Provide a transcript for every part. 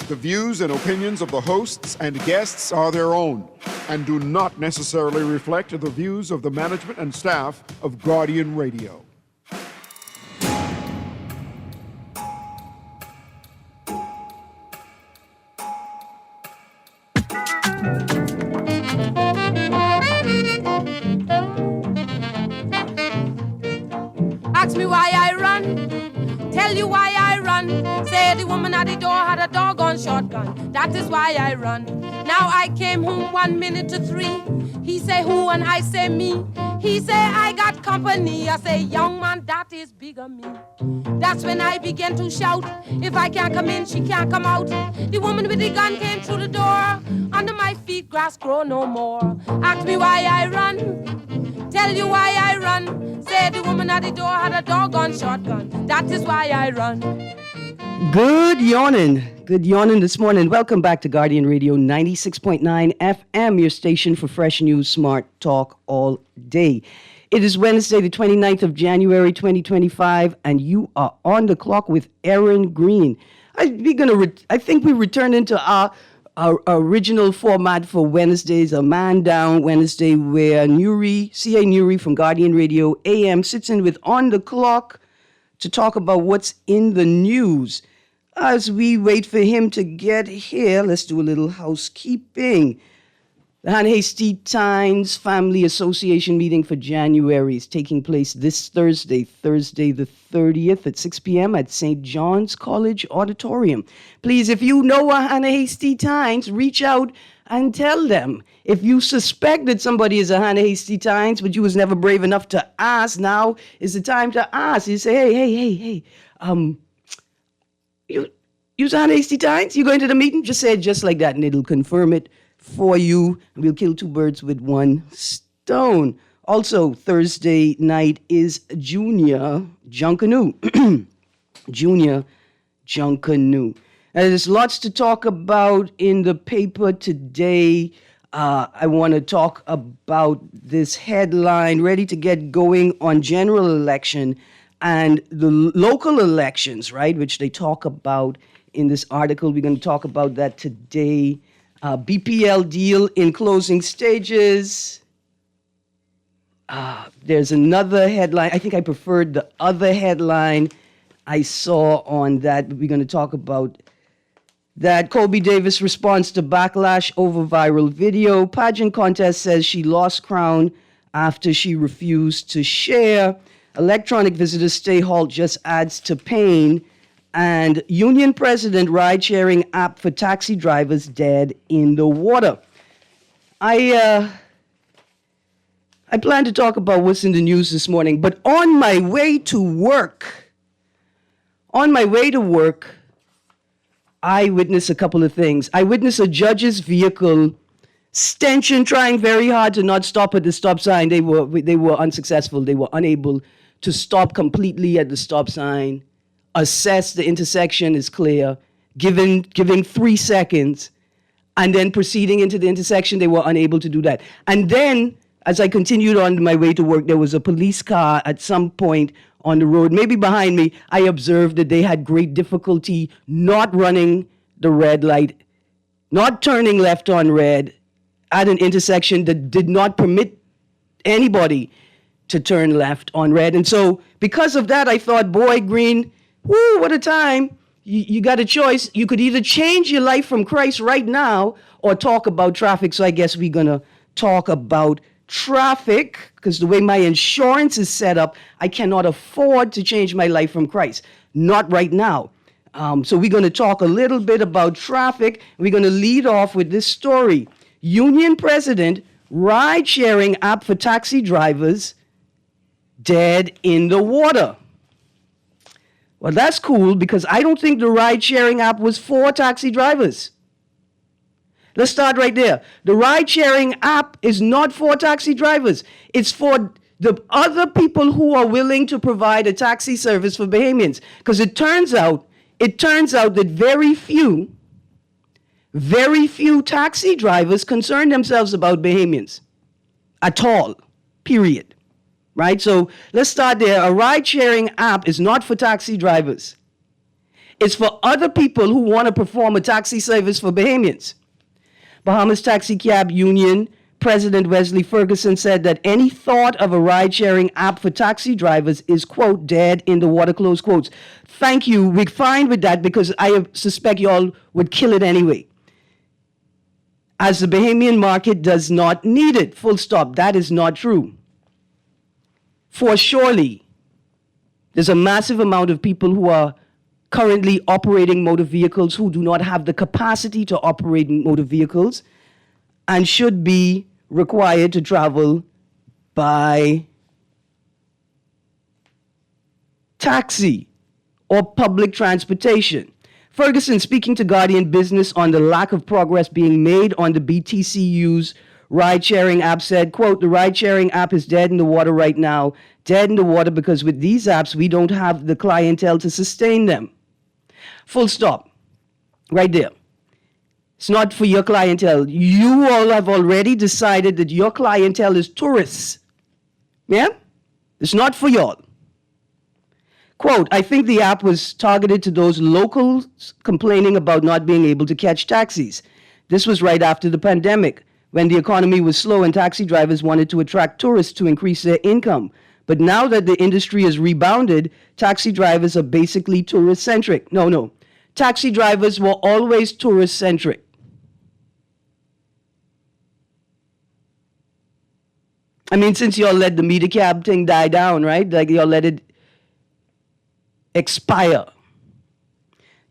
The views and opinions of the hosts and guests are their own and do not necessarily reflect the views of the management and staff of Guardian Radio. Ask me why I run, tell you why I run. Say the woman at the door had a doggone shotgun. That is why I run. Now I came home 1 minute to 3. He say who and I say me. He say I got company. I say young man, that is bigger me. That's when I began to shout. If I can't come in, she can't come out. The woman with the gun came through the door. Under my feet, grass grow no more. Ask me why I run, tell you why I run. Say the woman at the door had a doggone shotgun. That is why I run. Good yawning this morning. Welcome back to Guardian Radio 96.9 FM, your station for fresh news, smart talk all day. It is Wednesday, the 29th of January, 2025, and you are on the clock with Erin, Greene. I think we return into our original format for Wednesdays, a man down Wednesday, where C.A. Newry from Guardian Radio AM sits in with On the Clock to talk about what's in the news. As we wait for him to get here, let's do a little housekeeping. The Hannah Times Family Association meeting for January is taking place this Thursday the 30th at 6 p.m. at St. John's College Auditorium. Please, if you know a Hannah Times, reach out and tell them. If you suspect that somebody is a Hannah Times, but you was never brave enough to ask, now is the time to ask. You say, hey, you's a Hannah Times? You going to the meeting? Just say it just like that, and it'll confirm it for you. We'll kill two birds with one stone. Also, Thursday night is Junior Junkanoo. Junior Junkanoo. There's lots to talk about in the paper today. I want to talk about this headline, ready to get going on general election and the local elections, right, which they talk about in this article. We're going to talk about that today. BPL deal in closing stages. There's another headline. I think I preferred the other headline I saw on that. We're going to talk about that. Colby Davis responds to backlash over viral video. Pageant contest says she lost crown after she refused to share. Electronic visitors stay halt just adds to pain. And union president ride-sharing app for taxi drivers dead in the water. I plan to talk about what's in the news this morning, but on my way to work, I witnessed a couple of things. I witnessed a judge's vehicle stanchion trying very hard to not stop at the stop sign. They were unsuccessful. They were unable to stop completely at the stop sign, assess the intersection is clear, giving 3 seconds, and then proceeding into the intersection. They were unable to do that. And then, as I continued on my way to work, there was a police car at some point on the road, maybe behind me. I observed that they had great difficulty not running the red light, not turning left on red at an intersection that did not permit anybody to turn left on red. And so because of that, I thought, boy, Greene, woo, what a time. You got a choice. You could either change your life from Christ right now or talk about traffic. So I guess we're going to talk about traffic, because the way my insurance is set up, I cannot afford to change my life from Christ. Not right now. So we're going to talk a little bit about traffic. We're going to lead off with this story. Union president, ride-sharing app for taxi drivers, dead in the water. Well, that's cool, because I don't think the ride-sharing app was for taxi drivers. Let's start right there. The ride-sharing app is not for taxi drivers. It's for the other people who are willing to provide a taxi service for Bahamians. Because it turns out that very few taxi drivers concern themselves about Bahamians at all, period. Right? So let's start there. A ride-sharing app is not for taxi drivers. It's for other people who want to perform a taxi service for Bahamians. Bahamas Taxi Cab Union President Wesley Ferguson said that any thought of a ride-sharing app for taxi drivers is, quote, dead in the water, close quotes. Thank you. We're fine with that because I suspect y'all would kill it anyway. As the Bahamian market does not need it, full stop. That is not true. For surely, there's a massive amount of people who are currently operating motor vehicles who do not have the capacity to operate motor vehicles and should be required to travel by taxi or public transportation. Ferguson, speaking to Guardian Business on the lack of progress being made on the BTCU's ride-sharing app, said, quote, the ride-sharing app is dead in the water right now. Dead in the water because with these apps, we don't have the clientele to sustain them. Full stop. Right there. It's not for your clientele. You all have already decided that your clientele is tourists. Yeah? It's not for y'all. Quote, I think the app was targeted to those locals complaining about not being able to catch taxis. This was right after the pandemic, when the economy was slow and taxi drivers wanted to attract tourists to increase their income. But now that the industry has rebounded, taxi drivers are basically tourist-centric. No. Taxi drivers were always tourist-centric. I mean, since y'all let the meter cab thing die down, right? Like y'all let it expire.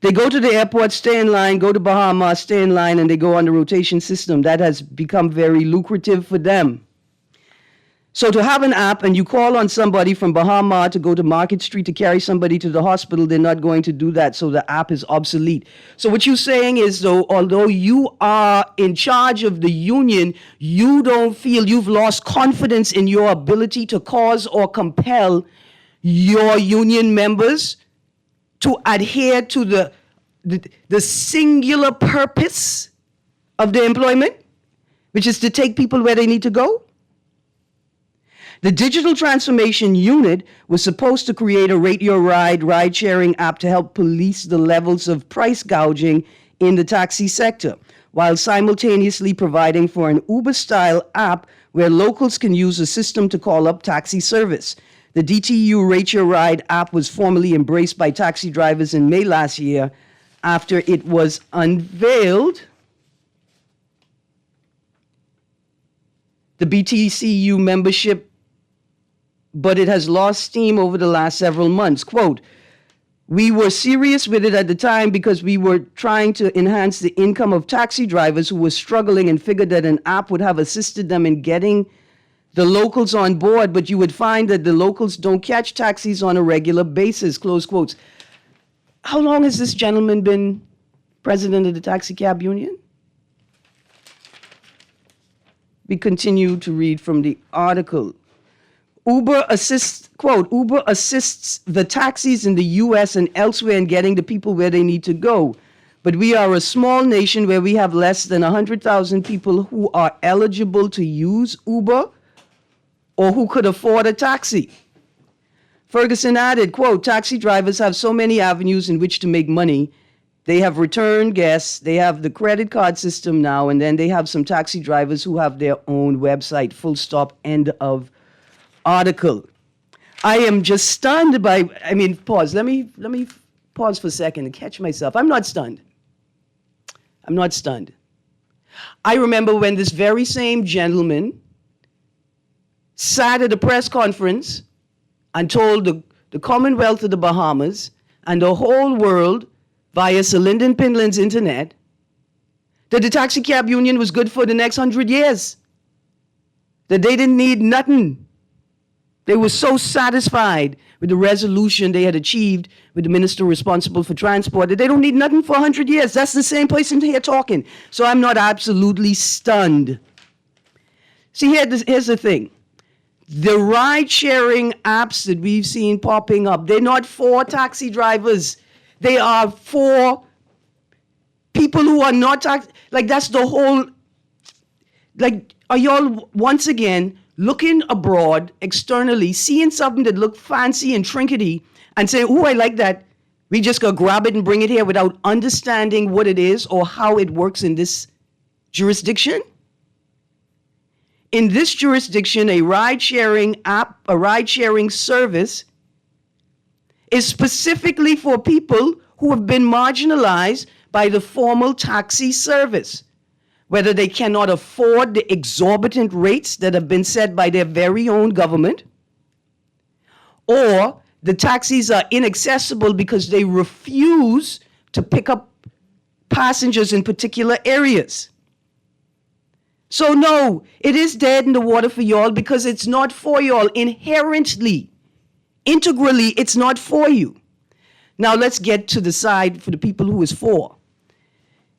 They go to the airport, stay in line, go to Bahamas, stay in line, and they go on the rotation system. That has become very lucrative for them. So to have an app and you call on somebody from Bahama to go to Market Street to carry somebody to the hospital, they're not going to do that, so the app is obsolete. So what you're saying is, though, although you are in charge of the union, you don't feel you've lost confidence in your ability to cause or compel your union members to adhere to the singular purpose of their employment, which is to take people where they need to go? The Digital Transformation Unit was supposed to create a Rate Your Ride ride-sharing app to help police the levels of price gouging in the taxi sector, while simultaneously providing for an Uber-style app where locals can use a system to call up taxi service. The DTU Rate Your Ride app was formally embraced by taxi drivers in May last year after it was unveiled. The BTCU membership, but it has lost steam over the last several months. Quote, we were serious with it at the time because we were trying to enhance the income of taxi drivers who were struggling and figured that an app would have assisted them in getting the locals on board, but you would find that the locals don't catch taxis on a regular basis, close quotes. How long has this gentleman been president of the Taxi Cab Union? We continue to read from the article. Uber assists, quote, Uber assists the taxis in the U.S. and elsewhere in getting the people where they need to go. But we are a small nation where we have less than 100,000 people who are eligible to use Uber or who could afford a taxi. Ferguson added, quote, taxi drivers have so many avenues in which to make money. They have return guests, they have the credit card system now, and then they have some taxi drivers who have their own website, full stop, end of article. I am just stunned by, pause. Let me pause for a second and catch myself. I'm not stunned. I remember when this very same gentleman sat at a press conference and told the Commonwealth of the Bahamas and the whole world via Celinda Pinland's internet that the Taxi Cab Union was good for the next 100 years, that they didn't need nothing. They were so satisfied with the resolution they had achieved with the minister responsible for transport that they don't need nothing for 100 years. That's the same person here talking. So I'm not absolutely stunned. See, here's the thing. The ride-sharing apps that we've seen popping up, they're not for taxi drivers. They are for people who are not taxi. Like, that's the whole, like, are y'all once again looking abroad externally, seeing something that looked fancy and trinkety and saying, oh, I like that. We just go grab it and bring it here without understanding what it is or how it works in this jurisdiction? In this jurisdiction, a ride-sharing app, a ride-sharing service is specifically for people who have been marginalized by the formal taxi service, whether they cannot afford the exorbitant rates that have been set by their very own government, or the taxis are inaccessible because they refuse to pick up passengers in particular areas. So no, it is dead in the water for y'all because it's not for y'all. Inherently, integrally, it's not for you. Now let's get to the side for the people who is for.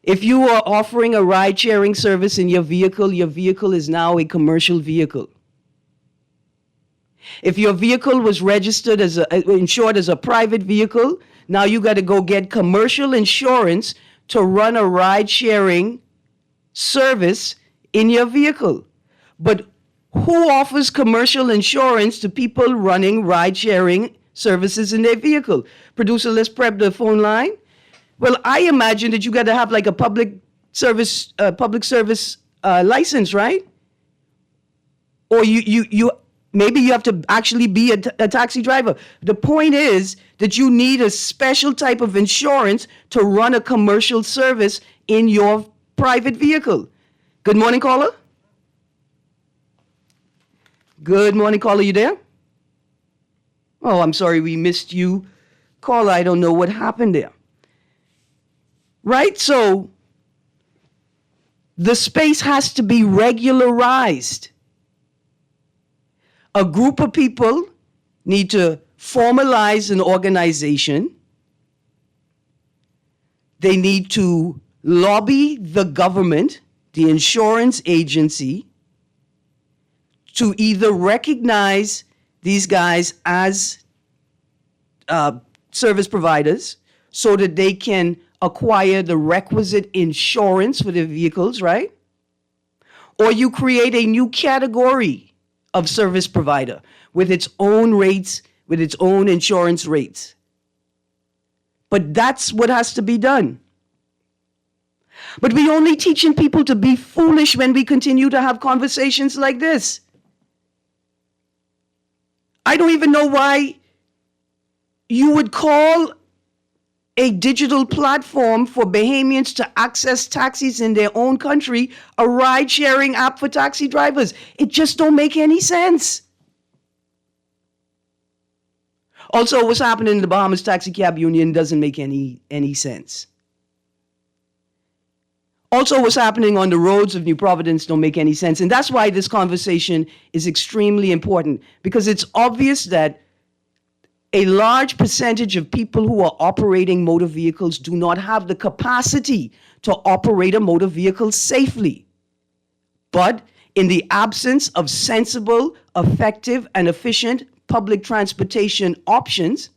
If you are offering a ride-sharing service in your vehicle is now a commercial vehicle. If your vehicle was registered as insured as a private vehicle, now you got to go get commercial insurance to run a ride-sharing service in your vehicle. But who offers commercial insurance to people running ride-sharing services in their vehicle? Producer, let's prep the phone line. Well, I imagine that you got to have like a public service license, right? Or you maybe you have to actually be a taxi driver. The point is that you need a special type of insurance to run a commercial service in your private vehicle. Good morning, caller. Good morning, caller. You there? Oh, I'm sorry we missed you. Caller, I don't know what happened there. Right? So the space has to be regularized. A group of people need to formalize an organization. They need to lobby the government, the insurance agency, to either recognize these guys as service providers so that they can acquire the requisite insurance for their vehicles, right? Or you create a new category of service provider with its own rates, with its own insurance rates. But that's what has to be done. But we're only teaching people to be foolish when we continue to have conversations like this. I don't even know why you would call a digital platform for Bahamians to access taxis in their own country a ride-sharing app for taxi drivers. It just don't make any sense. Also, what's happening in the Bahamas Taxi Cab Union doesn't make any sense. Also, what's happening on the roads of New Providence don't make any sense. And that's why this conversation is extremely important, because it's obvious that a large percentage of people who are operating motor vehicles do not have the capacity to operate a motor vehicle safely. But in the absence of sensible, effective, and efficient public transportation options,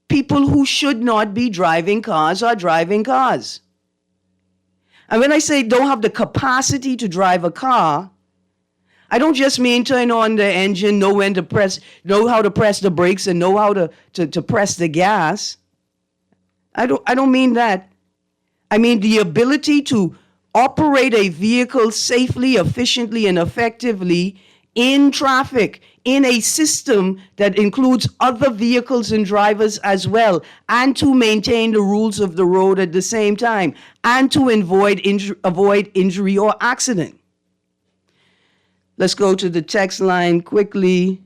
people who should not be driving cars are driving cars. And when I say don't have the capacity to drive a car, I don't just mean turn on the engine, know how to press the brakes, and know how to press the gas. I don't mean that. I mean the ability to operate a vehicle safely, efficiently, and effectively in traffic, in a system that includes other vehicles and drivers as well, and to maintain the rules of the road at the same time, and to avoid injury or accident. Let's go to the text line quickly.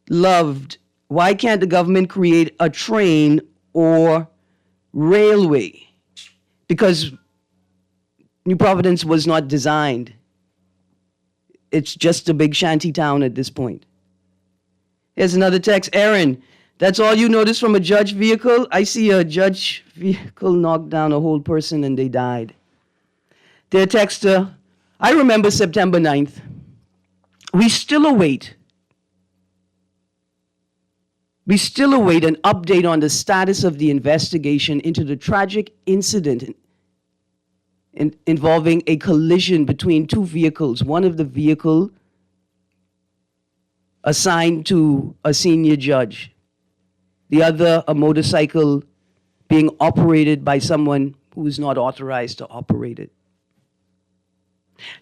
Loved. Why can't the government create a train or railway? Because New Providence was not designed. It's just a big shanty town at this point. Here's another text. Erin, that's all you noticed from a judge vehicle? I see a judge vehicle knock down a whole person and they died. Dear texter, I remember September 9th. We still await an update on the status of the investigation into the tragic incident involving a collision between two vehicles. One of the vehicle assigned to a senior judge. The other, a motorcycle being operated by someone who is not authorized to operate it.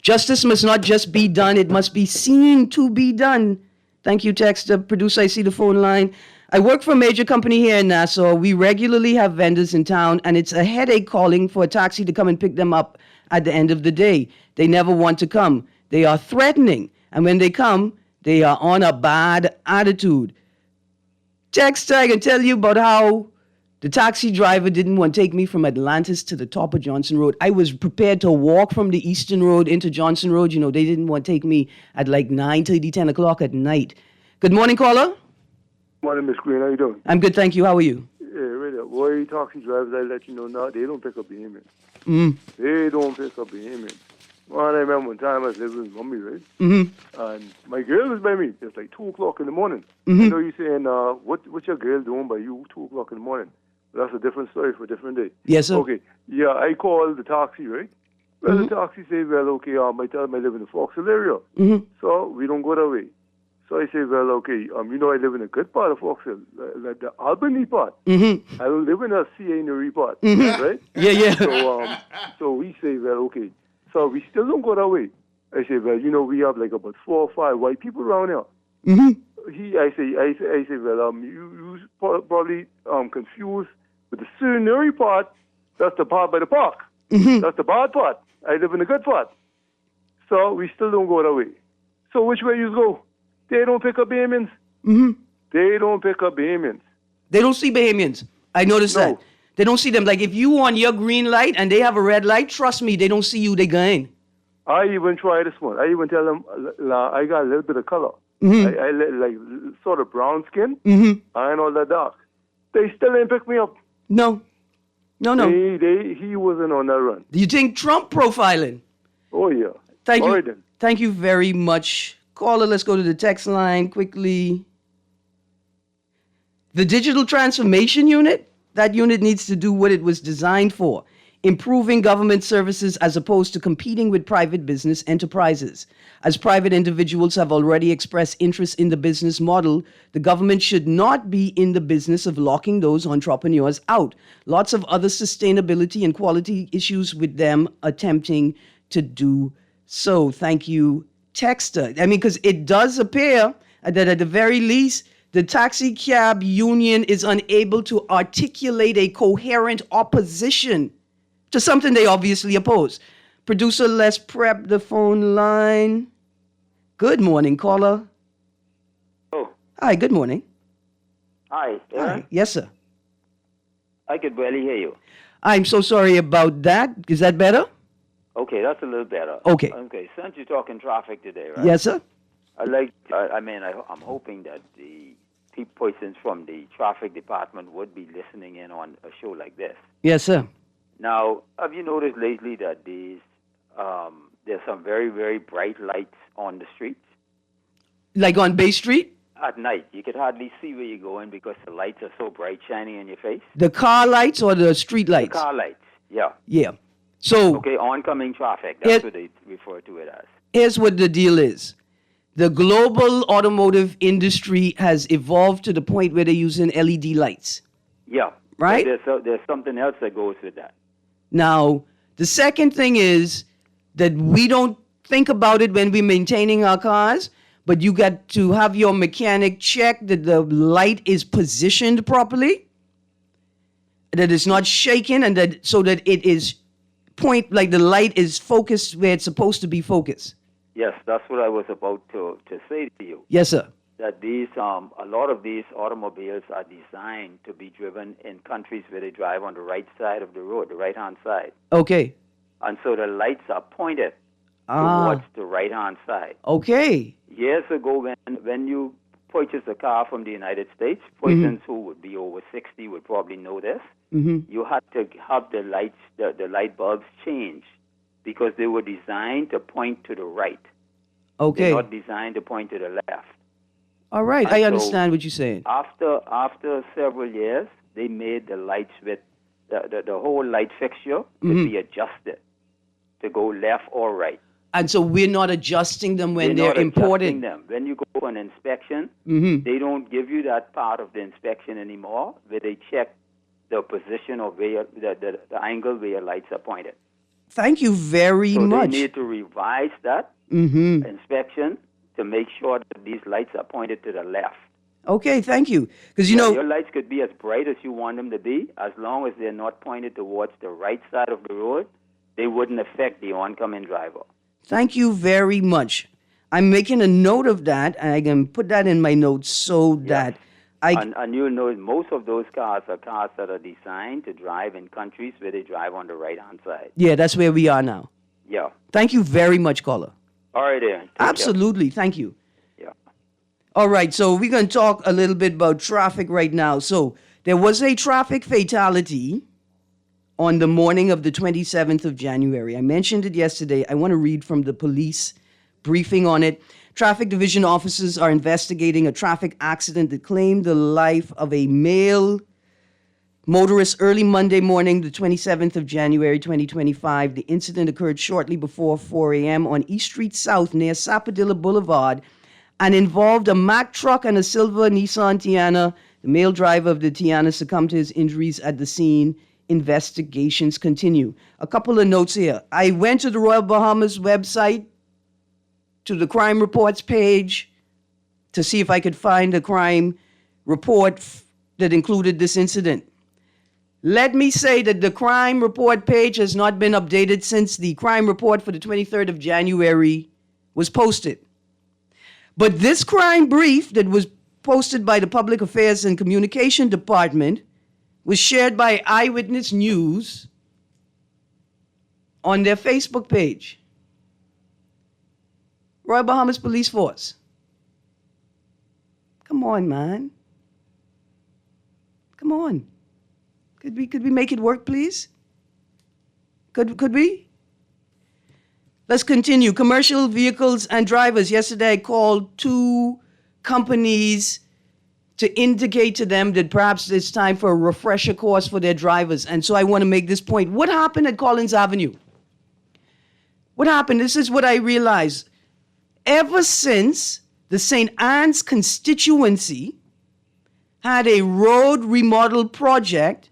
Justice must not just be done, it must be seen to be done. Thank you, Texter. Producer, I see the phone line. I work for a major company here in Nassau. We regularly have vendors in town, and it's a headache calling for a taxi to come and pick them up at the end of the day. They never want to come. They are threatening, and when they come, they are on a bad attitude. Texter, I can tell you about how the taxi driver didn't want to take me from Atlantis to the top of Johnson Road. I was prepared to walk from the Eastern Road into Johnson Road. You know, they didn't want to take me at like 9:30, 10 o'clock at night. Good morning, caller. Morning, Miss Greene. How you doing? I'm good, thank you. How are you? Yeah, right up. Boy, taxi drivers, I let you know now, they don't pick up payments. Mm. They don't pick up payments. Man, I remember one time I was living with mommy, right? Mm-hmm. And my girl was by me. It's like 2 o'clock in the morning. Mm-hmm. You know, you saying, what's your girl doing by you 2 o'clock in the morning? But that's a different story for a different day. Yes, sir. Okay. Yeah, I called the taxi, right? Well, the taxi say, well, okay, I tell them I live in the Foxhill area. Mm-hmm. So we don't go that way. So I say, well, okay, you know, I live in a good part of Foxhill, like the Albany part. Mm-hmm. I don't live in a CA part, Mm-hmm. right? Yeah, yeah. So we say, well, okay. So we still don't go that way. I say, well, you know, we have like about 4 or 5 white people around here. Mm-hmm. I say, well, you probably confused with the Suneri part. That's the part by the park. Mm-hmm. That's the bad part. I live in the good part. So we still don't go that way. So which way you go? They don't pick up Bahamians. Mm-hmm. They don't pick up Bahamians. They don't see Bahamians. I noticed No. that. They don't see them. Like if you on your green light and they have a red light, trust me, they don't see you, they going. I even try this one. I even tell them I got a little bit of color. Mm-hmm. I like sort of brown skin. Mm-hmm. I ain't all that dark. They still ain't pick me up. No. No. He wasn't on that run. Do you think Trump profiling? Oh yeah. Thank All you. right, then. Thank you very much. Caller, let's go to the text line quickly. The digital transformation unit, that unit needs to do what it was designed for, improving government services as opposed to competing with private business enterprises. As private individuals have already expressed interest in the business model, the government should not be in the business of locking those entrepreneurs out. Lots of other sustainability and quality issues with them attempting to do so. Thank you, Texter. I mean, because it does appear that at the very least, the taxi cab union is unable to articulate a coherent opposition to something they obviously oppose. Producer, let's prep the phone line. Good morning, caller. Oh, Hi, good morning. hi, Erin. Hi. Yes, sir. I could barely hear you. I'm so sorry about that. Is that better? Okay, that's a little better. Okay. Okay, since you're talking traffic today, right? Yes, sir. I'm hoping that the persons from the traffic department would be listening in on a show like this. Yes, sir. Now, have you noticed lately that there's some very, very bright lights on the streets? Like on Bay Street? At night, you could hardly see where you're going because the lights are so bright, shining in your face. The car lights or the street lights? The car lights, yeah. Yeah. So Okay, oncoming traffic, that's what they refer to it as. here's what the deal is. The global automotive industry has evolved to the point where they're using LED lights. Yeah. Right? But there's something else that goes with that. Now, the second thing is that we don't think about it when we're maintaining our cars, but you got to have your mechanic check that the light is positioned properly, that it's not shaking, and that so that it is like the light is focused where it's supposed to be focused. Yes, that's what I was about to say to you. Yes, sir. That a lot of these automobiles are designed to be driven in countries where they drive on the right side of the road, the right-hand side. Okay. And so the lights are pointed Ah. towards the right-hand side. Okay. Years ago, when you purchase a car from the United States, persons who would be over 60 would probably know this. Mm-hmm. You had to have the lights, the light bulbs changed because they were designed to point to the right. Okay. They're not designed to point to the left. All right. And I so understand what you're saying. After several years, they made the lights with the whole light fixture to be adjusted to go left or right. And so we're not adjusting them when They're they're not imported. adjusting them. When you go for an inspection, Mm-hmm. they don't give you that part of the inspection anymore where they check the position of where the angle where your lights are pointed. Thank you very So much. they need to revise that Mm-hmm. inspection to make sure that these lights are pointed to the left. Okay, thank you. Because, you Yeah, know, your lights could be as bright as you want them to be, as long as they're not pointed towards the right side of the road. They wouldn't affect the oncoming driver. thank you very much. I'm making a note of that, and I can put that in my notes so that And you'll know most of those cars are cars that are designed to drive in countries where they drive on the right-hand side. yeah, that's where we are now. Yeah. Thank you very much, caller. All right, Erin. Take care. Absolutely, thank you. Yeah. All right, so we're going to talk a little bit about traffic right now. So there was a traffic fatality on the morning of the 27th of January. I mentioned it yesterday. I want to read from the police briefing on it. Traffic division officers are investigating a traffic accident that claimed the life of a male motorist early Monday morning, the 27th of January, 2025. The incident occurred shortly before 4 a.m. on East Street South near Sapadilla Boulevard and involved a Mack truck and a silver Nissan Tiana. The male driver of the Tiana succumbed to his injuries at the scene. Investigations continue. A couple of notes here. I went to the Royal Bahamas website, to the crime reports page, to see if I could find a crime report that included this incident. Let me say that the crime report page has not been updated since the crime report for the 23rd of January was posted. But this crime brief that was posted by the Public Affairs and Communication Department was shared by Eyewitness News on their Facebook page. Royal Bahamas Police Force. Come on, man. Come on. Could we make it work, please? Could we? Let's continue. Commercial vehicles and drivers. Yesterday I called 2 companies to indicate to them that perhaps it's time for a refresher course for their drivers. And so I want to make this point. What happened at Collins Avenue? What happened? This is what I realized. Ever since the St. Anne's constituency had a road remodel project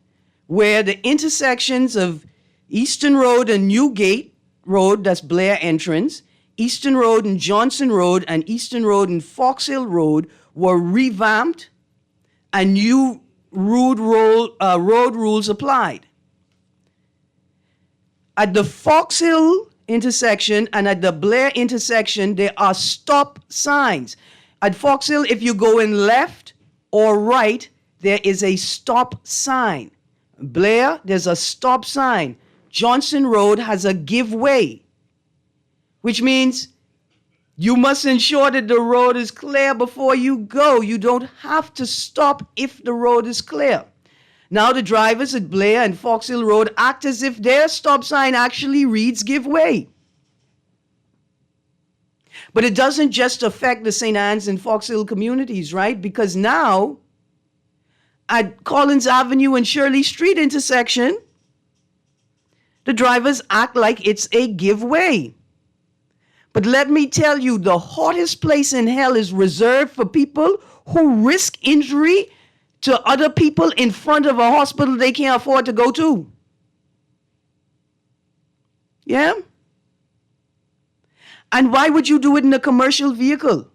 where the intersections of Eastern Road and Newgate Road, that's Blair entrance, Eastern Road and Johnson Road, and Eastern Road and Fox Hill Road were revamped and new road rules applied. At the Fox Hill intersection and at the Blair intersection, there are stop signs. At Fox Hill, if you go in left or right, there is a stop sign. Blair, there's a stop sign. Johnson Road has a give way, which means you must ensure that the road is clear before you go. You don't have to stop if the road is clear. Now the drivers at Blair and Fox Hill Road act as if their stop sign actually reads give way. But it doesn't just affect the St. Anne's and Fox Hill communities, right? Because now at Collins Avenue and Shirley Street intersection, the drivers act like it's a give way. But let me tell you, the hottest place in hell is reserved for people who risk injury to other people in front of a hospital they can't afford to go to. Yeah? And why would you do it in a commercial vehicle?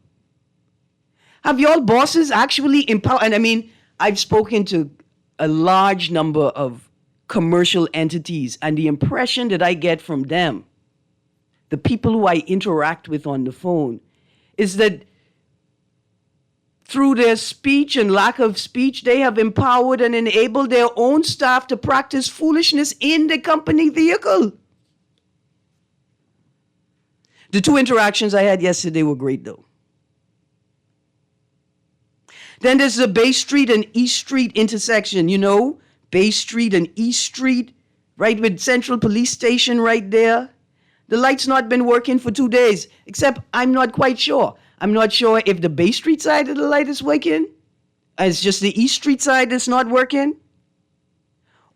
Have y'all bosses actually empowered? And I mean, I've spoken to a large number of commercial entities, and the impression that I get from them, the people who I interact with on the phone, is that through their speech and lack of speech, they have empowered and enabled their own staff to practice foolishness in the company vehicle. The 2 interactions I had yesterday were great, though. Then there's the Bay Street and East Street intersection, you know, Bay Street and East Street, right with Central Police Station right there. The light's not been working for 2 days, except I'm not quite sure. I'm not sure if the Bay Street side of the light is working, it's just the East Street side that's not working,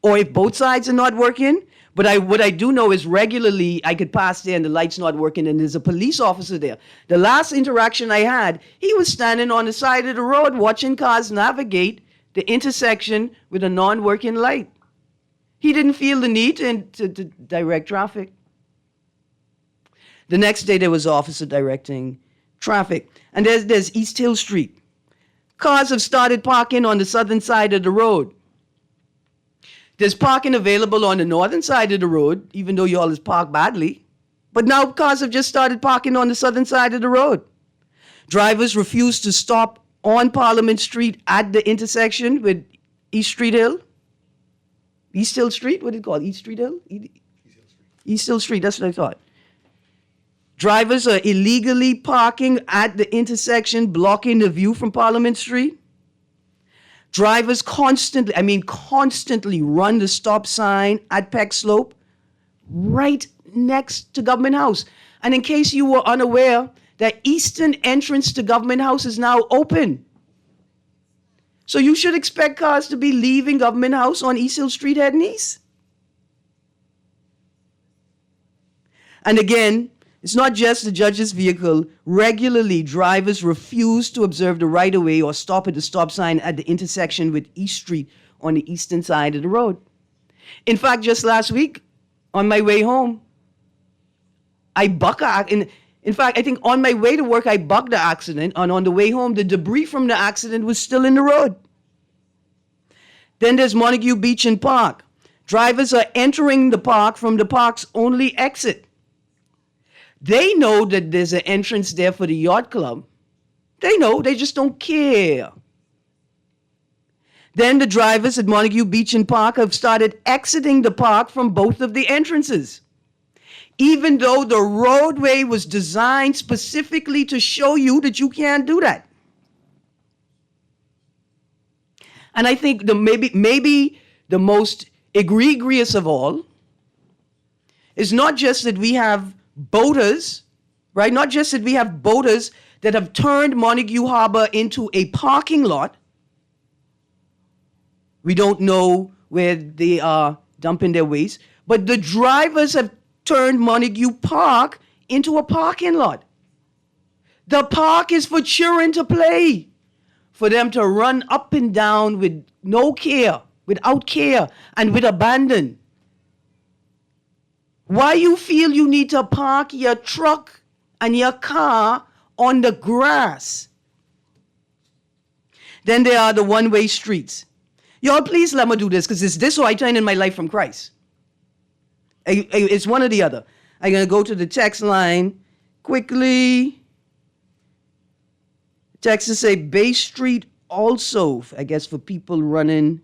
or if both sides are not working. But what I do know is regularly I could pass there and the light's not working and there's a police officer there. The last interaction I had, he was standing on the side of the road watching cars navigate the intersection with a non-working light. He didn't feel the need to direct traffic. The next day there was an officer directing traffic. And there's East Hill Street. Cars have started parking on the southern side of the road. There's parking available on the northern side of the road, even though y'all is parked badly. But now cars have just started parking on the southern side of the road. Drivers refuse to stop on Parliament Street at the intersection with East Street Hill. East Hill Street? What is it called? East Street Hill? East Hill Street, that's what I thought. Drivers are illegally parking at the intersection, blocking the view from Parliament Street. Drivers constantly run the stop sign at Peck Slope right next to Government House. And in case you were unaware, the eastern entrance to Government House is now open. So you should expect cars to be leaving Government House on East Hill Street heading east. And again, it's not just the judge's vehicle. Regularly, drivers refuse to observe the right-of-way or stop at the stop sign at the intersection with East Street on the eastern side of the road. In fact, just last week, on my way home, I think on my way to work, I bucked the accident, and on the way home, the debris from the accident was still in the road. Then there's Montague Beach and Park. Drivers are entering the park from the park's only exit. They know that there's an entrance there for the yacht club. They know, they just don't care. Then the drivers at Montague Beach and Park have started exiting the park from both of the entrances, even though the roadway was designed specifically to show you that you can't do that. And I think maybe the most egregious of all is not just that we have boaters, right? Not just that we have boaters that have turned Montague Harbor into a parking lot. We don't know where they are dumping their waste, but the drivers have turned Montague Park into a parking lot. The park is for children to play, for them to run up and down with no care, without care, and with abandon. Why you feel you need to park your truck and your car on the grass? Then there are the one-way streets. Y'all, please let me do this, because it's this or I turn in my life from Christ. It's one or the other. I'm going to go to the text line quickly. Text to say Bay Street also, I guess, for people running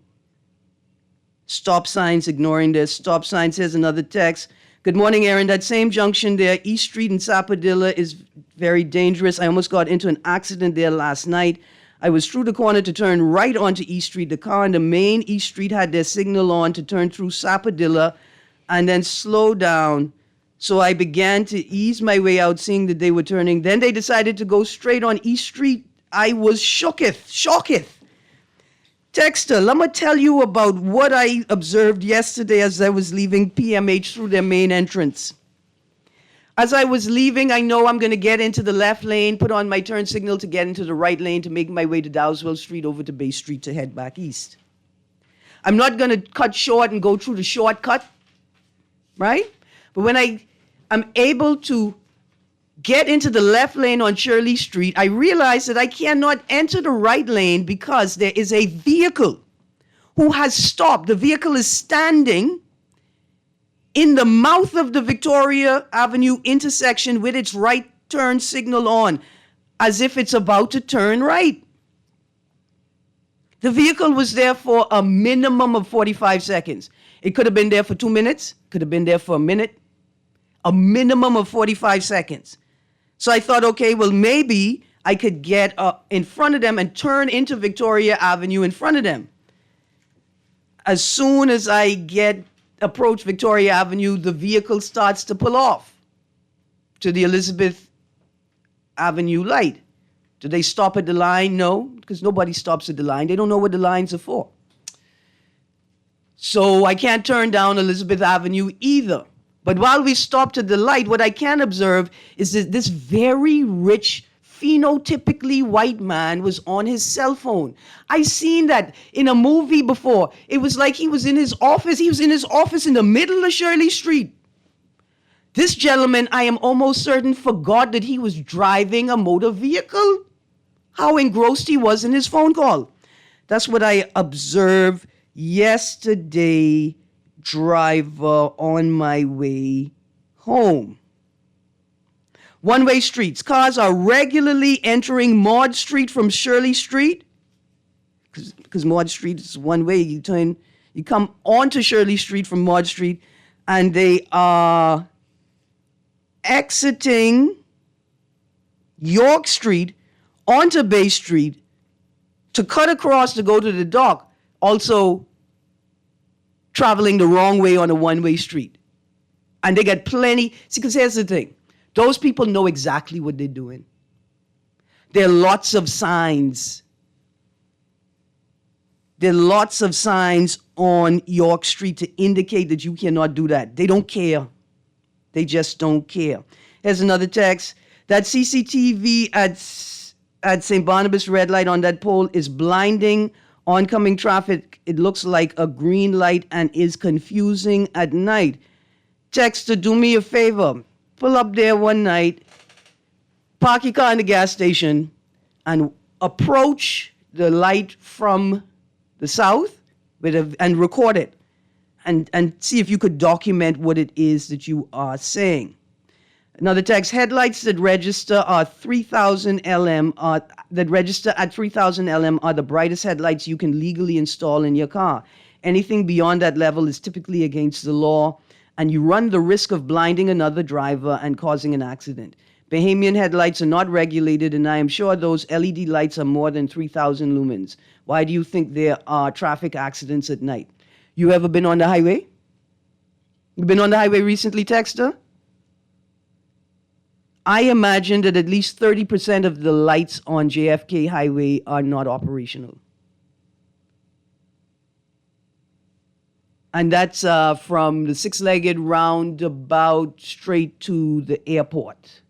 stop signs, ignoring their stop signs. Here's another text. Good morning, Erin. That same junction there, East Street in Sapodilla, is very dangerous. I almost got into an accident there last night. I was through the corner to turn right onto East Street. The car on the main East Street had their signal on to turn through Sapodilla and then slow down. So I began to ease my way out, seeing that they were turning. Then they decided to go straight on East Street. I was shocketh. Texter, let me tell you about what I observed yesterday as I was leaving PMH through their main entrance. As I was leaving, I know I'm going to get into the left lane, put on my turn signal to get into the right lane to make my way to Dowswell Street over to Bay Street to head back east. I'm not going to cut short and go through the shortcut, right? But when I'm able to get into the left lane on Shirley Street, I realize that I cannot enter the right lane because there is a vehicle who has stopped. The vehicle is standing in the mouth of the Victoria Avenue intersection with its right turn signal on, as if it's about to turn right. The vehicle was there for a minimum of 45 seconds. It could have been there for 2 minutes, could have been there for a minute, a minimum of 45 seconds. So I thought, okay, well, maybe I could get in front of them and turn into Victoria Avenue in front of them. As soon as I approach Victoria Avenue, the vehicle starts to pull off to the Elizabeth Avenue light. Do they stop at the line? No, because nobody stops at the line. They don't know what the lines are for. So I can't turn down Elizabeth Avenue either. But while we stopped at the light, what I can observe is that this very rich, phenotypically white man was on his cell phone. I seen that in a movie before. It was like he was in his office. He was in his office in the middle of Shirley Street. This gentleman, I am almost certain, forgot that he was driving a motor vehicle. How engrossed he was in his phone call. That's what I observed yesterday, driver on my way home. One-way streets. Cars are regularly entering Maud Street from Shirley Street. Because Maud Street is one way. You come onto Shirley Street from Maud Street, and they are exiting York Street onto Bay Street to cut across to go to the dock, also traveling the wrong way on a one-way street. And they get plenty. See, because here's the thing. Those people know exactly what they're doing. There are lots of signs. There are lots of signs on York Street to indicate that you cannot do that. They don't care. They just don't care. Here's another text. That CCTV at St. Barnabas red light on that pole is blinding oncoming traffic. It looks like a green light and is confusing at night. Texter, do me a favor. Pull up there one night, park your car in the gas station, and approach the light from the south and record it. And see if you could document what it is that you are saying. Another text, headlights that register are 3000 LM, that register at 3000 LM are the brightest headlights you can legally install in your car. Anything beyond that level is typically against the law, and you run the risk of blinding another driver and causing an accident. Bahamian headlights are not regulated, and I am sure those LED lights are more than 3,000 lumens. Why do you think there are traffic accidents at night? You ever been on the highway? You been on the highway recently, Texter? I imagine that at least 30% of the lights on JFK Highway are not operational. And that's from the six-legged roundabout straight to the airport.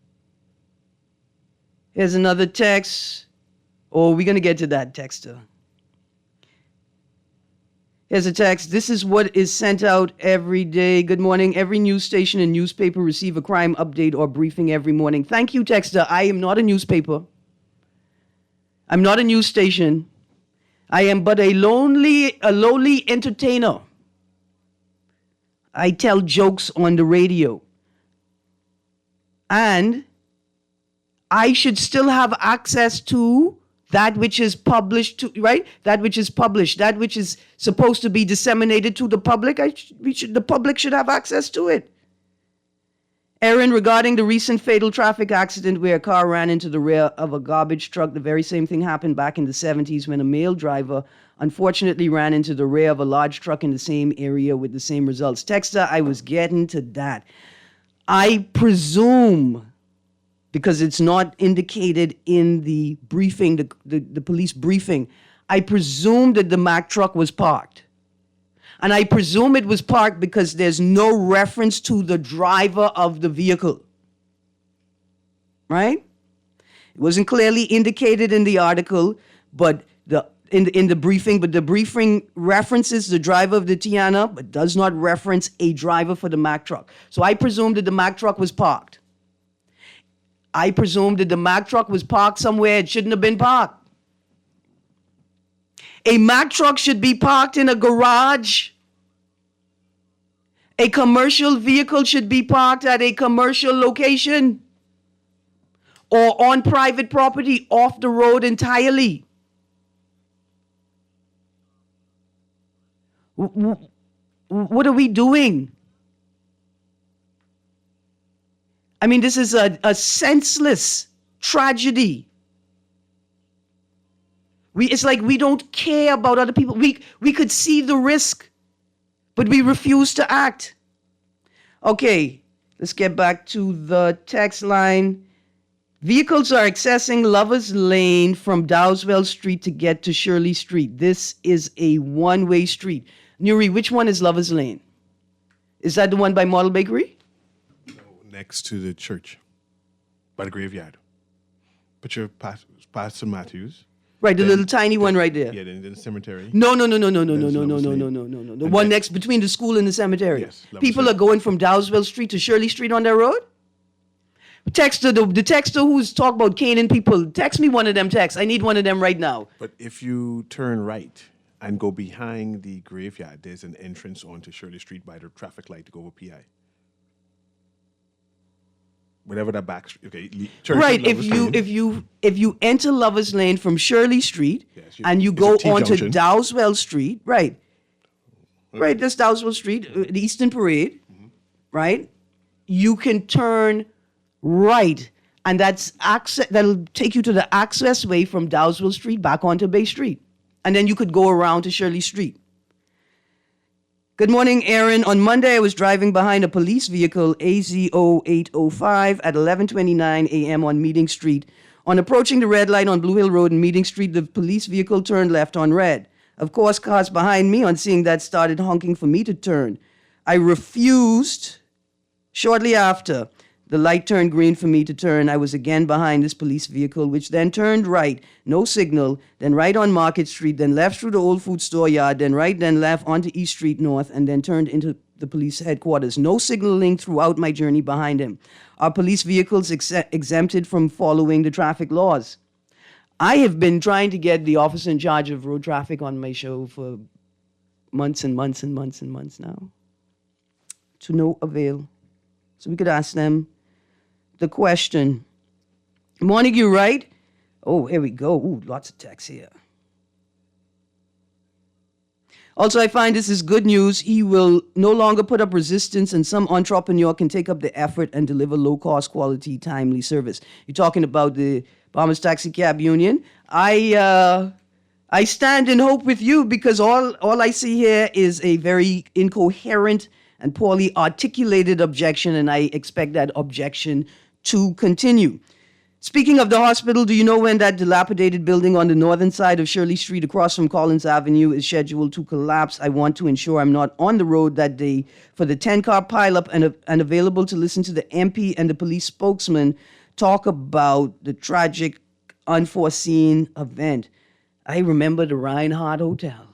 Here's another text. Oh, we're going to get to that, Texter. Here's a text. This is what is sent out every day. Good morning. Every news station and newspaper receive a crime update or briefing every morning. Thank you, Texter. I am not a newspaper. I'm not a news station. I am but a lowly entertainer. I tell jokes on the radio. And I should still have access to that which is published, right? That which is published, that which is supposed to be disseminated to the public. The public should have access to it. Erin, regarding the recent fatal traffic accident where a car ran into the rear of a garbage truck, the very same thing happened back in the 70s when a male driver unfortunately ran into the rear of a large truck in the same area with the same results. Texter, I was getting to that. I presume, because it's not indicated in the briefing, the police briefing, I presume that the Mack truck was parked. And I presume it was parked because there's no reference to the driver of the vehicle. Right? It wasn't clearly indicated in the article, but in the briefing, but the briefing references the driver of the Tiana, but does not reference a driver for the Mack truck. So I presume that the Mack truck was parked. I presume that the Mack truck was parked somewhere it shouldn't have been parked. A Mack truck should be parked in a garage. A commercial vehicle should be parked at a commercial location or on private property off the road entirely. What are we doing? I mean, this is a senseless tragedy. It's like we don't care about other people. We could see the risk, but we refuse to act. Okay, let's get back to the text line. Vehicles are accessing Lovers Lane from Dowswell Street to get to Shirley Street. This is a one-way street. Nuri, which one is Lover's Lane? Is that the one by Model Bakery? Next to the church, by the graveyard. Put your past St. Matthews. Right, the little tiny one right there. Yeah, then the cemetery. No. The And one then- next between the school and the cemetery. Yes, Lover's People Lane. are going from Dowswell Street to Shirley Street on that road. Texter, the texter who's talking about Canaan people, text me one of them texts. I need one of them right now. But if you turn right and go behind the graveyard, there's an entrance onto Shirley Street by the traffic light to go over PI. Whatever that back street. Okay, turn to Right, Lover's Lane. if you enter Lover's Lane from Shirley Street Yes, and you it's go a T onto junction. Dowswell Street, right, that's Dowswell Street, the Eastern Parade, right? You can turn right, and that'll take you to the access way from Dowswell Street back onto Bay Street, and then you could go around to Shirley Street. Good morning, Erin. On Monday, I was driving behind a police vehicle, AZ0805, at 11:29 a.m. on Meeting Street. On approaching the red light on Blue Hill Road and Meeting Street, the police vehicle turned left on red. Of course, cars behind me, on seeing that, started honking for me to turn. I refused. Shortly after, the light turned green for me to turn. I was again behind this police vehicle, which then turned right, no signal, then right on Market Street, then left through the old food store yard, then right, then left onto East Street North, and then turned into the police headquarters. No signaling throughout my journey behind him. Are police vehicles exempted from following the traffic laws? I have been trying to get the officer in charge of road traffic on my show for months and months and months and months now, to no avail. So we could ask them the question. Montague, right? Oh, here we go. Ooh, lots of text here. Also, I find this is good news. He will no longer put up resistance, and some entrepreneur can take up the effort and deliver low-cost, quality, timely service. You're talking about the Bahamas Taxi Cab Union. I stand in hope with you, because all I see here is a very incoherent and poorly articulated objection, and I expect that objection to continue. Speaking of the hospital, do you know when that dilapidated building on the northern side of Shirley Street across from Collins Avenue is scheduled to collapse? I want to ensure I'm not on the road that day for the 10-car pileup and available to listen to the MP and the police spokesman talk about the tragic, unforeseen event. I remember the Reinhardt Hotel.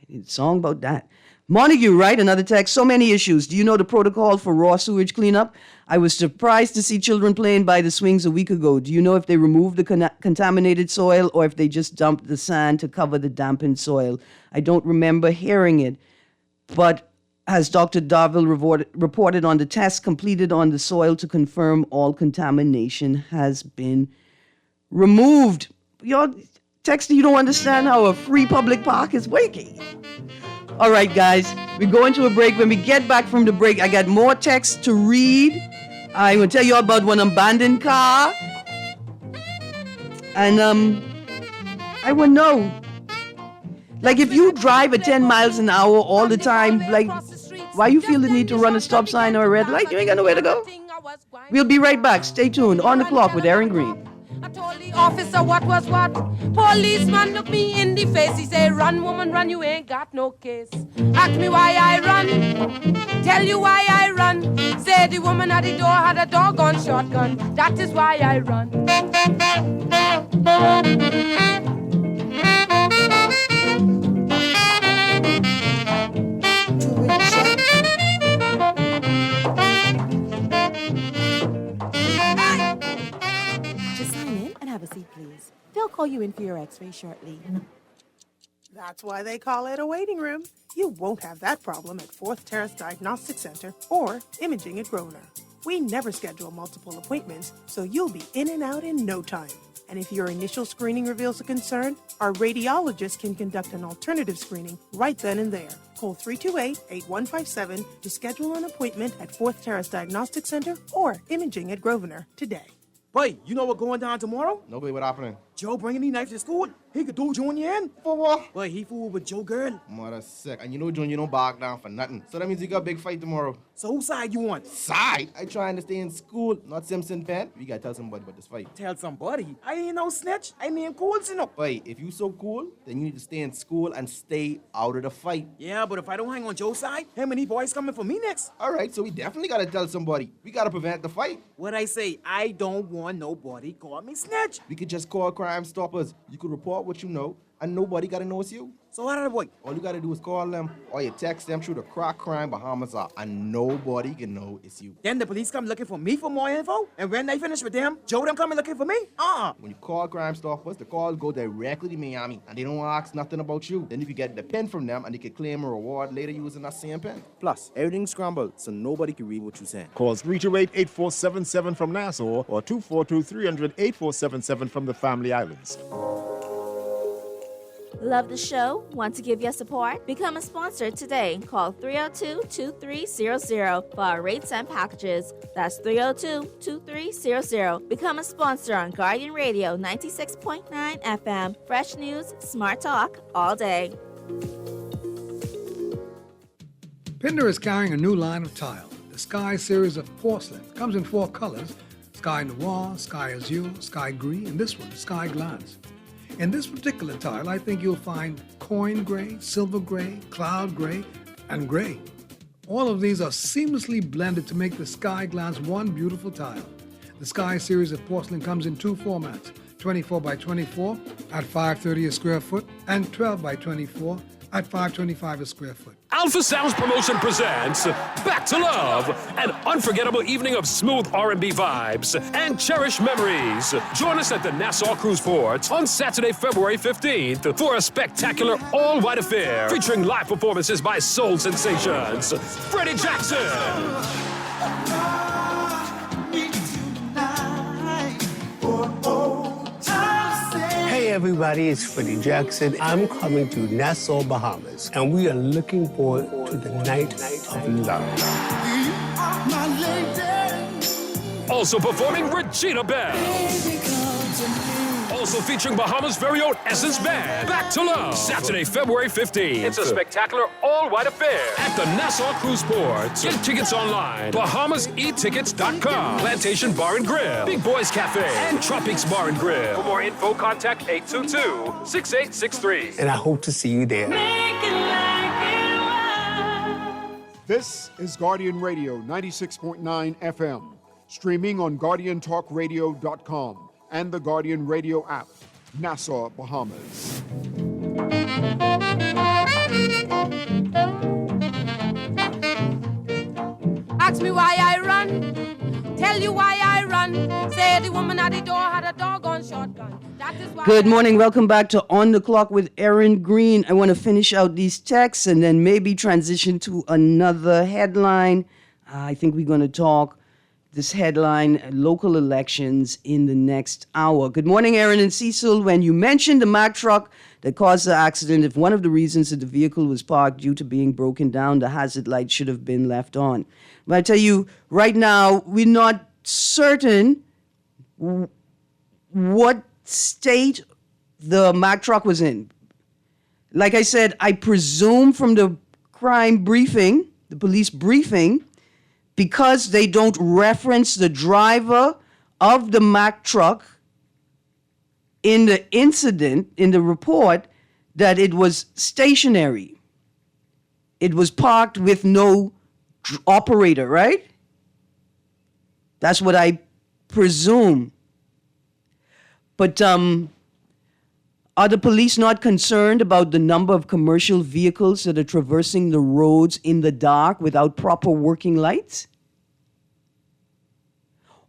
I did a song about that. Montague, right? Another text. So many issues. Do you know the protocol for raw sewage cleanup? I was surprised to see children playing by the swings a week ago. Do you know if they removed the contaminated soil or if they just dumped the sand to cover the dampened soil? I don't remember hearing it. But has Dr. Darville reported on the tests completed on the soil to confirm all contamination has been removed? Y'all, texting, you don't understand how a free public park is working. All right, guys, we're going to a break. When we get back from the break, I got more texts to read. I will tell you about one abandoned car. And I want to know, like, if you drive at 10 miles an hour all the time, like, why you feel the need to run a stop sign or a red light? You ain't got nowhere to go. We'll be right back. Stay tuned. On the clock with Erin Greene. I told the officer what was what. Policeman looked me in the face. He said, run, woman, run, you ain't got no case. Ask me why I run. Tell you why I run. Say the woman at the door had a doggone shotgun. That is why I run. Just sign in and have a seat, please. They'll call you in for your x-ray shortly. That's why they call it a waiting room. You won't have that problem at 4th Terrace Diagnostic Center or Imaging at Grosvenor. We never schedule multiple appointments, so you'll be in and out in no time. And if your initial screening reveals a concern, our radiologist can conduct an alternative screening right then and there. Call 328-8157 to schedule an appointment at 4th Terrace Diagnostic Center or Imaging at Grosvenor today. Boy, you know what's going down tomorrow? Nobody what happening? Joe bringing the knife to school, he could do Junior in. For what? But he fooled with Joe girl. Mother sick. And you know Junior don't back down for nothing. So that means you got a big fight tomorrow. So whose side you want? Side? I trying to stay in school, not Simpson Pen. We gotta tell somebody about this fight. Tell somebody. I ain't no snitch. I mean cool, you know. Wait, if you so cool, then you need to stay in school and stay out of the fight. Yeah, but if I don't hang on Joe's side, him and these boys coming for me next. All right, so we definitely gotta tell somebody. We gotta prevent the fight. What I say, I don't want nobody call me snitch. We could just call Crime Stoppers. You could report what you know, and nobody gotta know it's you. So how did I avoid? All you gotta do is call them, or you text them through the Crack Crime Bahamas app, and nobody can know it's you. Then the police come looking for me for more info, and when they finish with them, Joe them coming looking for me? When you call Crime Stoppers, the calls go directly to Miami, and they don't ask nothing about you. Then you can get the pen from them, and you can claim a reward later using that same pen. Plus, everything's scrambled, so nobody can read what you're saying. Call 328-8477 from Nassau or 242-300-8477 from the Family Islands. Love the show? Want to give your support? Become a sponsor today. Call 302-2300 for our rates and packages. That's 302-2300. Become a sponsor on Guardian Radio 96.9 FM. Fresh news, smart talk, all day. Pinder is carrying a new line of tile, the Sky series of porcelain. Comes in 4 colors, Sky Noir, Sky Azure, Sky Green, and this one, Sky Glance. In this particular tile, I think you'll find coin gray, silver gray, cloud gray, and gray. All of these are seamlessly blended to make the Sky Glance one beautiful tile. The Sky series of porcelain comes in 2 formats, 24 by 24 at $5.30 a square foot and 12 by 24 at $5.25 a square foot. Alpha Sounds Promotion presents Back to Love, an unforgettable evening of smooth R&B vibes and cherished memories. Join us at the Nassau Cruise Port on Saturday, February 15th for a spectacular all-white affair featuring live performances by soul sensations Freddie Jackson, Hey everybody, it's Freddie Jackson. I'm coming to Nassau, Bahamas, and we are looking forward to the night of love. also performing Regina Bell. Also featuring Bahamas' very own Essence Band. Back to Love, Saturday, February 15th. It's a spectacular all-white affair at the Nassau Cruise Port. Get tickets online. BahamasEtickets.com. Plantation Bar and Grill, Big Boys Cafe, and Tropics Bar and Grill. For more info, contact 822-6863. And I hope to see you there. This is Guardian Radio 96.9 FM, streaming on GuardianTalkRadio.com and the Guardian Radio app, Nassau, Bahamas. Ask me why I run, tell you why I run. Say the woman at the door had a doggone shotgun. That is why. Good morning. Welcome back to On the Clock with Erin Greene. I want to finish out these texts and then maybe transition to another headline. I think we're going to talk this headline, local elections, in the next hour. Good morning, Erin and Cecil. When you mentioned the Mack truck that caused the accident, if one of the reasons that the vehicle was parked due to being broken down, the hazard light should have been left on. But I tell you, right now, we're not certain what state the Mack truck was in. Like I said, I presume from the crime briefing, the police briefing, because they don't reference the driver of the Mack truck in the incident, in the report, that it was stationary. It was parked with no operator, right? That's what I presume. But are the police not concerned about the number of commercial vehicles that are traversing the roads in the dark without proper working lights?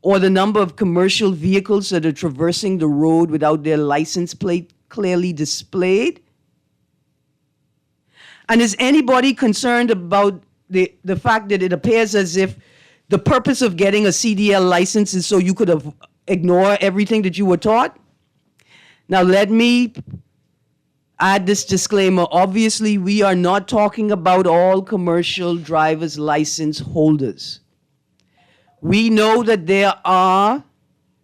Or the number of commercial vehicles that are traversing the road without their license plate clearly displayed? And is anybody concerned about the fact that it appears as if the purpose of getting a CDL license is so you could have ignore everything that you were taught? Now, let me add this disclaimer. Obviously, we are not talking about all commercial driver's license holders. We know that there are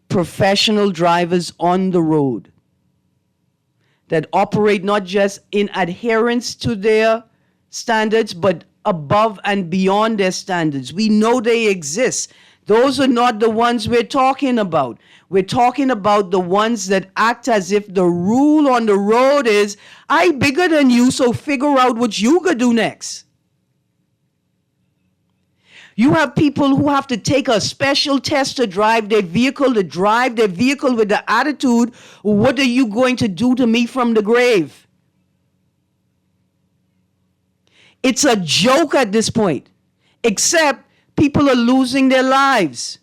professional drivers on the road. that operate not just in adherence to their standards, but above and beyond their standards. We know they exist. Those are not the ones we're talking about. We're talking about the ones that act as if the rule on the road is, I bigger than you, so figure out what you gonna do next. You have people who have to take a special test to drive their vehicle with the attitude, what are you going to do to me from the grave? It's a joke at this point, except people are losing their lives.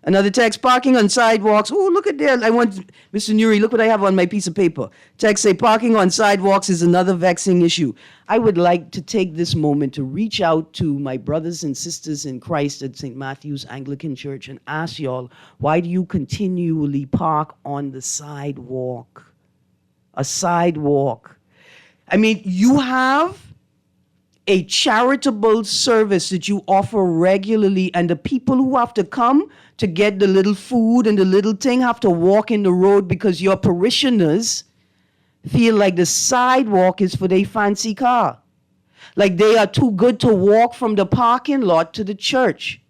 Another text, parking on sidewalks. Oh, look at that. I want, Mr. Nuri, look what I have on my piece of paper. Text say, parking on sidewalks is another vexing issue. I would like to take this moment to reach out to my brothers and sisters in Christ at St. Matthew's Anglican Church and ask y'all, why do you continually park on the sidewalk? A sidewalk. I mean, you have a charitable service that you offer regularly, and the people who have to come to get the little food and the little thing have to walk in the road because your parishioners feel like the sidewalk is for their fancy car. Like they are too good to walk from the parking lot to the church.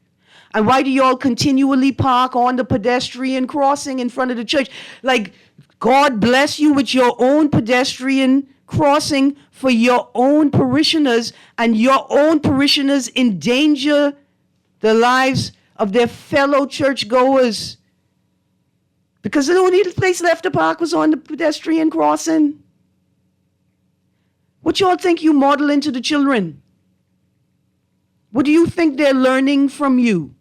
And why do y'all continually park on the pedestrian crossing in front of the church? Like, God bless you with your own pedestrian crossing for your own parishioners, and your own parishioners endanger the lives of their fellow churchgoers because the only place left to park was on the pedestrian crossing. What y'all think you model into the children? What do you think they're learning from you?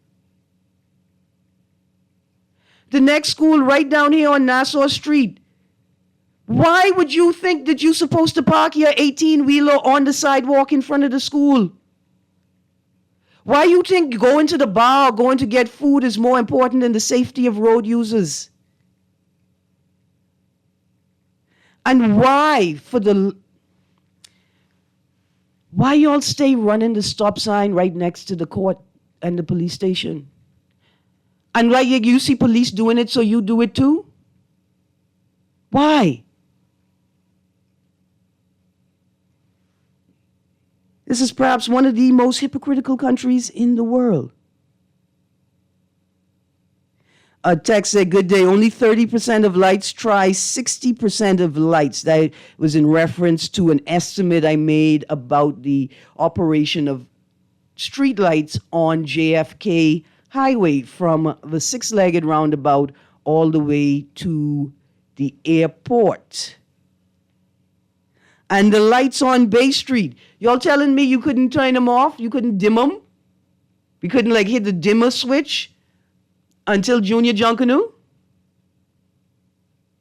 The next school right down here on Nassau Street, why would you think that you're supposed to park your 18-wheeler on the sidewalk in front of the school? Why you think going to the bar or going to get food is more important than the safety of road users? And why y'all stay running the stop sign right next to the court and the police station? And why you see police doing it, so you do it too? Why? This is perhaps one of the most hypocritical countries in the world. A text said, good day, only 30% of lights try 60% of lights. That was in reference to an estimate I made about the operation of streetlights on JFK Highway from the six-legged roundabout all the way to the airport. And the lights on Bay Street. Y'all telling me you couldn't turn them off? You couldn't dim them? You couldn't hit the dimmer switch until Junior Junkanoo?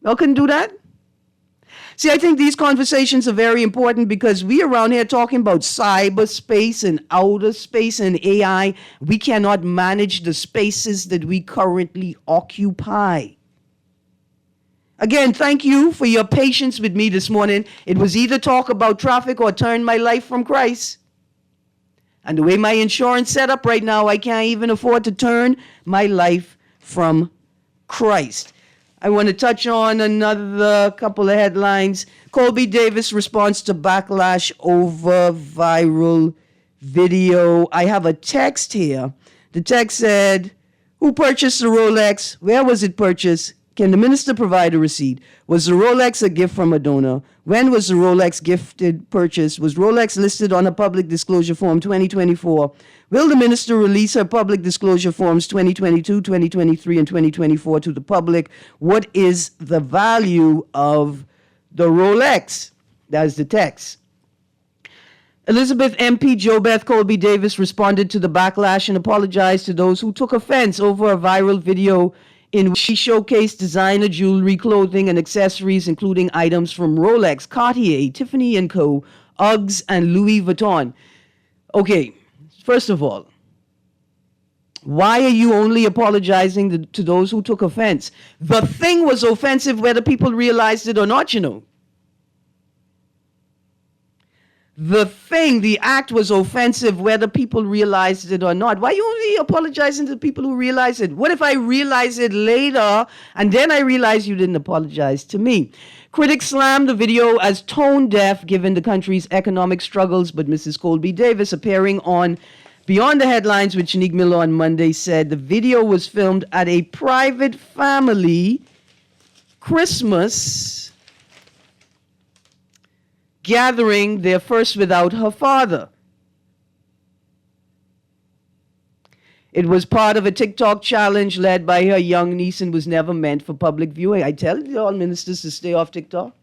Y'all couldn't do that? See, I think these conversations are very important because we around here talking about cyberspace and outer space and AI. We cannot manage the spaces that we currently occupy. Again, thank you for your patience with me this morning. It was either talk about traffic or turn my life from Christ. And the way my insurance set up right now, I can't even afford to turn my life from Christ. I want to touch on another couple of headlines. Colby Davis responds to backlash over viral video. I have a text here. The text said, who purchased the Rolex? Where was it purchased? Can the minister provide a receipt? Was the Rolex a gift from a donor? When was the Rolex gifted purchased? Was Rolex listed on a public disclosure form 2024? Will the minister release her public disclosure forms 2022, 2023, and 2024 to the public? What is the value of the Rolex? That's the text. Elizabeth MP JoBeth Colby Davis responded to the backlash and apologized to those who took offense over a viral video in which she showcased designer jewelry, clothing, and accessories, including items from Rolex, Cartier, Tiffany & Co., Uggs, and Louis Vuitton. Okay, first of all, why are you only apologizing to those who took offense? The thing was offensive whether people realized it or not, you know. the act was offensive whether people realized it or not. Why are you only apologizing to the people who realize it? What if I realize it later and then I realize you didn't apologize to me? Critics slammed the video as tone deaf given the country's economic struggles, but Mrs. Colby Davis, appearing on Beyond the Headlines with Shanique Miller on Monday, said the video was filmed at a private family Christmas gathering, their first without her father. It was part of a TikTok challenge led by her young niece and was never meant for public viewing. I tell all ministers to stay off TikTok.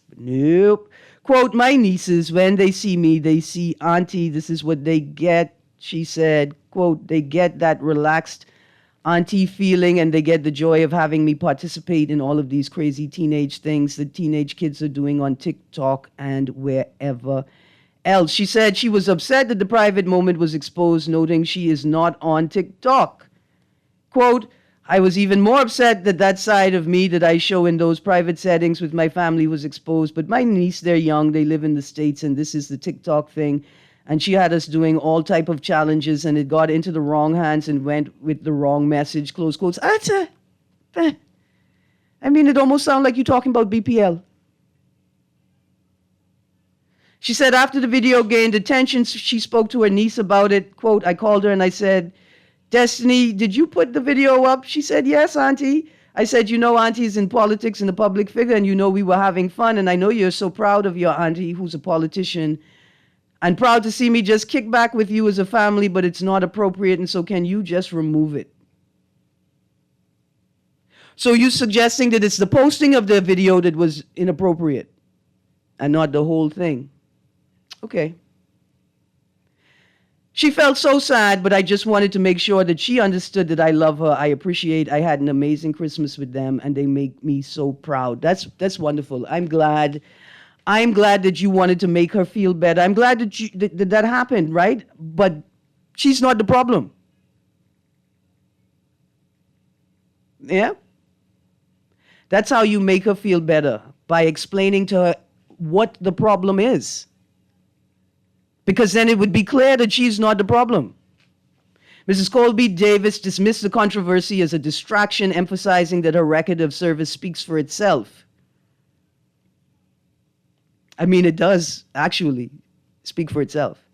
But nope. Quote, my nieces, when they see me, they see auntie. This is what they get, she said. Quote, they get that relaxed auntie feeling and they get the joy of having me participate in all of these crazy teenage things that teenage kids are doing on TikTok and wherever else. She said she was upset that the private moment was exposed, noting she is not on TikTok. Quote, I was even more upset that that side of me that I show in those private settings with my family was exposed. But my niece, they're young, they live in the States, and this is the TikTok thing. And she had us doing all type of challenges, and it got into the wrong hands and went with the wrong message, close quotes. I mean, it almost sounds like you're talking about BPL. She said after the video gained attention, she spoke to her niece about it. Quote, I called her and I said, Destiny, did you put the video up? She said, yes, Auntie. I said, you know, Auntie's in politics and a public figure, and you know we were having fun, and I know you're so proud of your auntie who's a politician, and proud to see me just kick back with you as a family, but it's not appropriate, and so can you just remove it? So you're suggesting that it's the posting of the video that was inappropriate and not the whole thing? Okay. She felt so sad, but I just wanted to make sure that she understood that I love her. I appreciate I had an amazing Christmas with them, and they make me so proud. That's wonderful. I'm glad that you wanted to make her feel better. I'm glad that that happened, right? But she's not the problem. Yeah? That's how you make her feel better, by explaining to her what the problem is. Because then it would be clear that she's not the problem. Mrs. Colby Davis dismissed the controversy as a distraction, emphasizing that her record of service speaks for itself. I mean, it does actually speak for itself.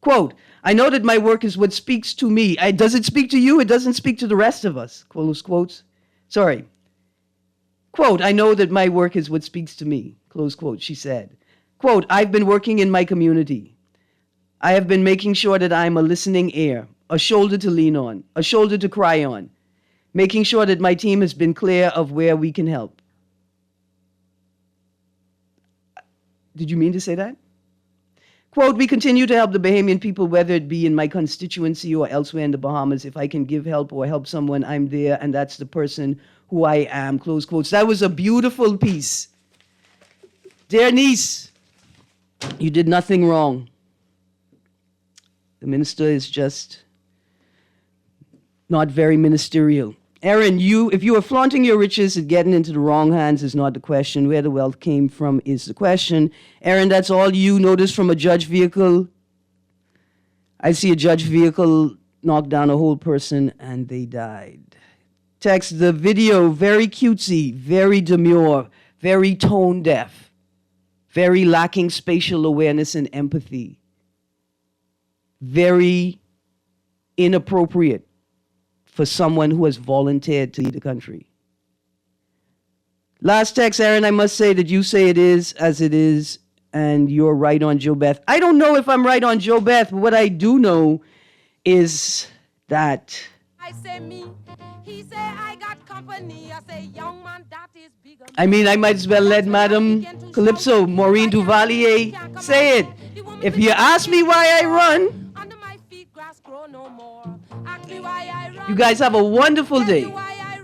Quote, I know that my work is what speaks to me. Does it speak to you? It doesn't speak to the rest of us. Close quotes. Sorry. Quote, I know that my work is what speaks to me. Close quote, she said. Quote, I've been working in my community. I have been making sure that I'm a listening ear, a shoulder to lean on, a shoulder to cry on, making sure that my team has been clear of where we can help. Did you mean to say that? Quote, we continue to help the Bahamian people, whether it be in my constituency or elsewhere in the Bahamas. If I can give help or help someone, I'm there, and that's the person who I am, close quotes. That was a beautiful piece. Dear niece, you did nothing wrong. The minister is just not very ministerial. Erin, if you are flaunting your riches and getting into the wrong hands is not the question. Where the wealth came from is the question. Erin, that's all you noticed from a judge vehicle. I see a judge vehicle knock down a whole person and they died. Text, the video, very cutesy, very demure, very tone deaf, very lacking spatial awareness and empathy. Very inappropriate for someone who has volunteered to lead the country. Last text, Erin, I must say that you say it is as it is, and you're right on Joe Beth. I don't know if I'm right on Joe Beth, but what I do know is that I say me, he say I got company. I say young man, that is bigger. I mean, I might as well let Madame Calypso, Maureen Duvalier, say it. If you ask me why I run, you guys have a wonderful day.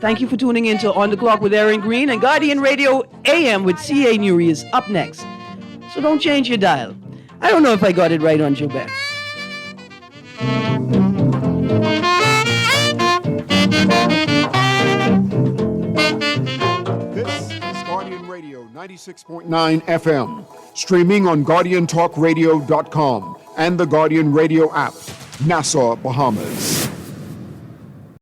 Thank you for tuning in to On the Clock with Erin Greene, and Guardian Radio AM with C.A. Newry is up next. So don't change your dial. I don't know if I got it right on Joe Beth. This is Guardian Radio 96.9 FM, streaming on GuardianTalkRadio.com and the Guardian Radio app, Nassau, Bahamas.